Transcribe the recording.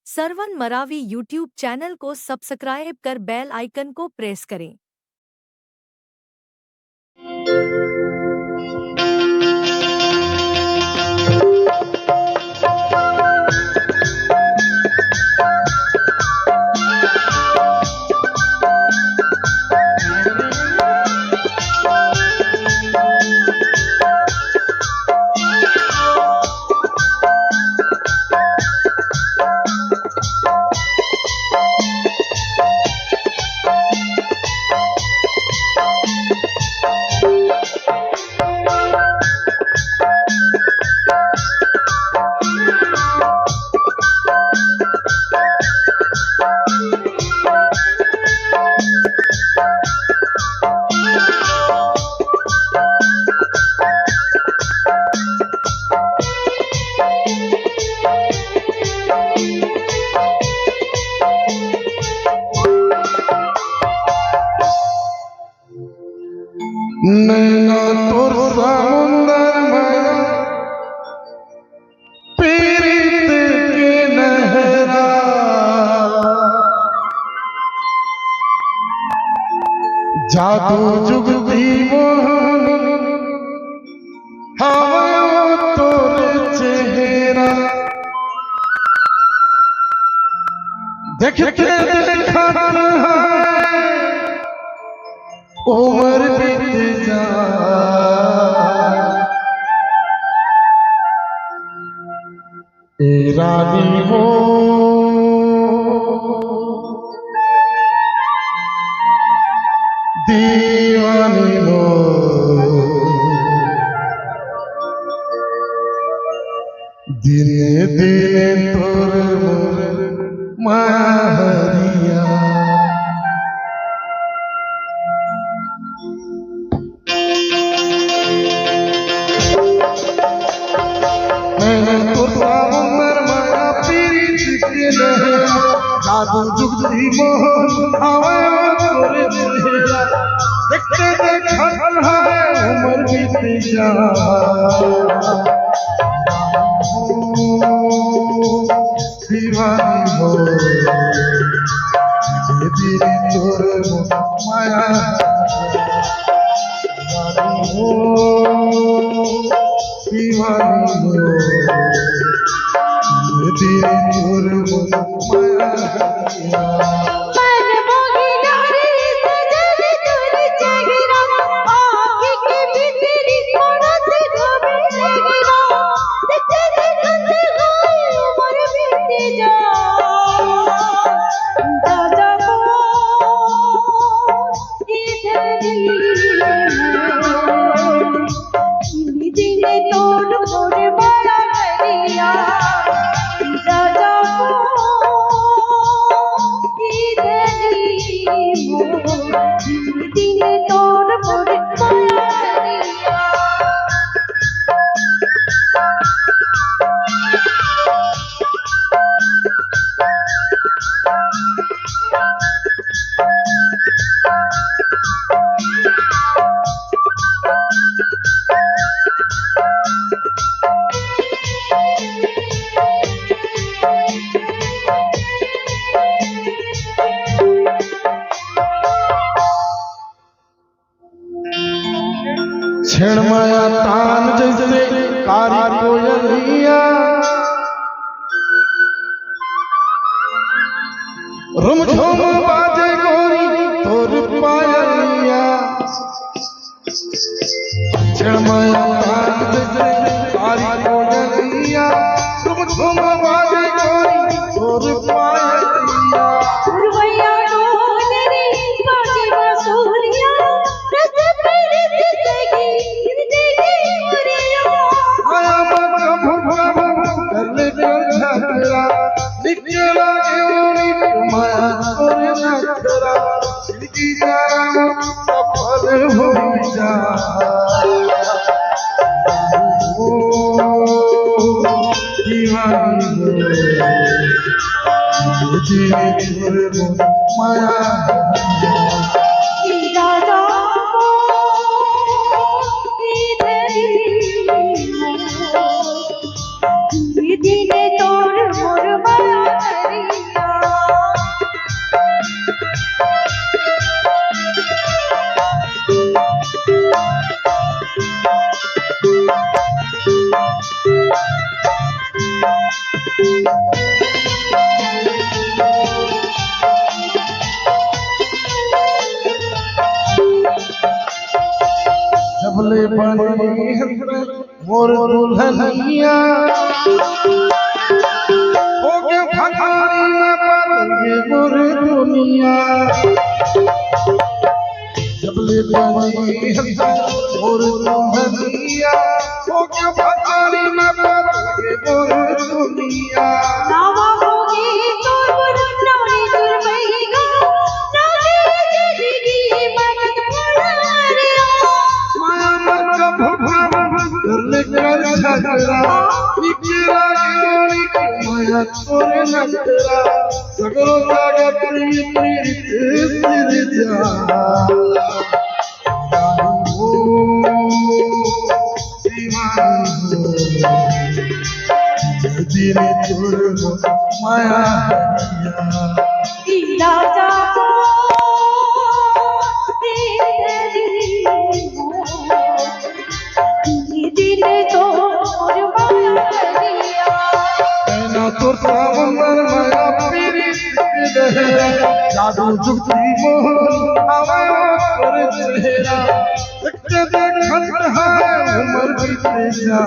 Sarwan Maravi YouTube channel को subscribe कर bell icon को प्रेस करें। नैना तोर समुंदर में पीरित के नहरा जादू जुगती मोहन हवा तोर चेहरा देखते देखा उम्र बीत जा रानी हो दीवानी हो दिने दिने तोर मारिया जादू जुगती मोहन हवा तोर चेहरा देखते देखा है उम्र बीत जा दीवानी हो धीरे तोर माया हो दीवानी हो धीरे तोर माया क्षण माया तान जैसे कारी कोयलिया रुमझुम बाजे गोरी तोर पायलिया क्षण माया तान जैसे कारी कोयलिया रुमझुम बाजे गोरी तोर पायलिया सफल हो जा दीवानी हो माया दिने तोर मोर माया जबले बनी मोर दुल्हनिया हो गया भगारी में बदल मोर दुनिया जबले बनी मोर दुल्हनिया हो गया भगारी में बदल मोर दुनिया नावा होगी तोर बुरनौरी तुर बहिगा नागे जिंदगी मत पड़ारिया माया मन का भगवान करने कर झगड़ा निकला गोरी माया तोरे नगरा सगरो जागा तेरी सिर जा तेरे तोर माया इला जाओ तेरी दिल तोर माया ना तोर सामंदर माया तेरी लहरा जादू जुगती मोहन हवा कर चेहरा देखते देखत है उम्र बीते जा